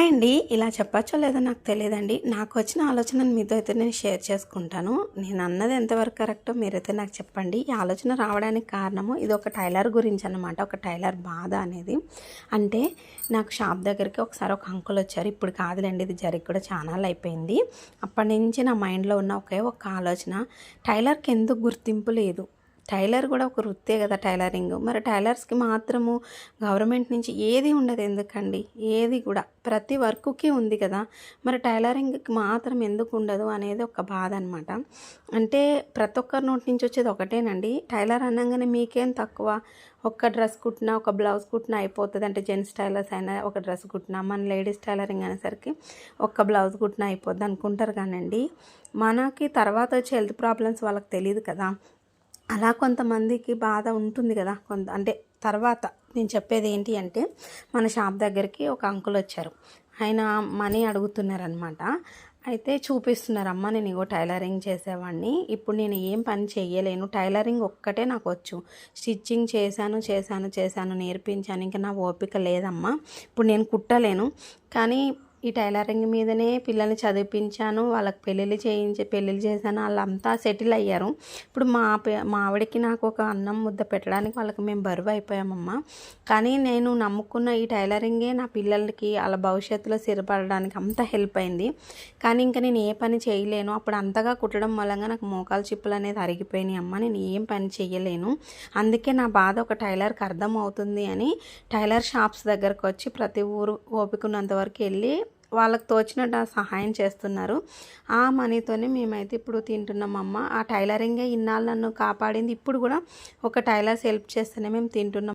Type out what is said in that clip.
Hi అండి. ఇలా చెప్పచ్చో లేదో నాకు తెలియదండి. నాకు వచ్చిన ఆలోచనను మీతో అయితే నేను షేర్ చేసుకుంటాను. నేను అన్నది ఎంతవరకు కరెక్టో మీరైతే నాకు చెప్పండి. ఈ ఆలోచన రావడానికి కారణము ఇది ఒక టైలర్ గురించి అన్నమాట. ఒక టైలర్ బాధ అనేది. అంటే నాకు షాప్ దగ్గరికి ఒకసారి ఒక అంకుల్ వచ్చారు. ఇప్పుడు కాదులేండి, ఇది జరిగి కూడా చానాళ్ళు అయిపోయింది. అప్పటి నుంచి నా మైండ్లో ఉన్న ఒకే ఒక ఆలోచన, టైలర్కి ఎందుకు గుర్తింపు లేదు? టైలర్ కూడా ఒక వృత్తే కదా టైలరింగ్. మరి టైలర్స్కి మాత్రము గవర్నమెంట్ నుంచి ఏది ఉండదు ఎందుకండి? ఏది కూడా ప్రతి వర్క్కి ఉంది కదా, మరి టైలరింగ్కి మాత్రం ఎందుకు ఉండదు అనేది ఒక బాధ అనమాట. అంటే ప్రతి ఒక్కరి నోటి నుంచి వచ్చేది ఒకటేనండి, టైలర్ అనగానే మీకేం తక్కువ, ఒక్క డ్రెస్ కుట్టినా ఒక బ్లౌజ్ కుట్టినా అయిపోతుంది. అంటే జెంట్స్ టైలర్స్ అయినా ఒక డ్రెస్ కుట్టినా, మన లేడీస్ టైలరింగ్ అనేసరికి ఒక్క బ్లౌజ్ కుట్టినా అయిపోద్ది అనుకుంటారు కానండి, మనకి తర్వాత వచ్చే హెల్త్ ప్రాబ్లమ్స్ వాళ్ళకి తెలియదు కదా. అలా కొంతమందికి బాధ ఉంటుంది కదా. అంటే తర్వాత నేను చెప్పేది ఏంటి అంటే, మన షాప్ దగ్గరికి ఒక అంకుల్ వచ్చారు. ఆయన మనీ అడుగుతున్నారనమాట. అయితే చూపిస్తున్నారు, అమ్మ నేను ఇగో టైలరింగ్ చేసేవాడిని, ఇప్పుడు నేను ఏం పని చేయలేను, టైలరింగ్ ఒక్కటే నాకు వచ్చు, స్టిచ్చింగ్ చేశాను నేర్పించాను, ఇంకా నా ఓపిక లేదమ్మా, ఇప్పుడు నేను కుట్టలేను, కానీ ఈ టైలరింగ్ మీదనే పిల్లల్ని చదివించాను, వాళ్ళకి పెళ్ళిళ్ళు చేశాను, వాళ్ళంతా సెటిల్ అయ్యారు. ఇప్పుడు మా ఆవిడకి నాకు ఒక అన్నం ముద్ద పెట్టడానికి వాళ్ళకి మేము బరువు అయిపోయామమ్మా. కానీ నేను నమ్ముకున్న ఈ టైలరింగే నా పిల్లలకి వాళ్ళ భవిష్యత్తులో స్థిరపడడానికి అంత హెల్ప్ అయింది. కానీ ఇంకా నేను ఏ పని చేయలేను, అప్పుడు అంతగా కుట్టడం మూలంగా నాకు మోకాలు చిప్పులు అనేది అరిగిపోయినాయి అమ్మ, నేను ఏం పని చేయలేను, అందుకే నా బాధ ఒక టైలర్కి అర్థం అవుతుంది అని టైలర్ షాప్స్ దగ్గరకు వచ్చి ప్రతి ఊరు ఓపికన్నంత వరకు వెళ్ళి వాళ్ళకి తోచినట్టు సహాయం చేస్తున్నారు. ఆ మనీతోనే మేమైతే ఇప్పుడు తింటున్నామమ్మ. ఆ టైలరింగే ఇన్నాళ్ళు నన్ను కాపాడింది. ఇప్పుడు కూడా ఒక టైలర్స్ హెల్ప్ చేస్తేనే మేము తింటున్నాం.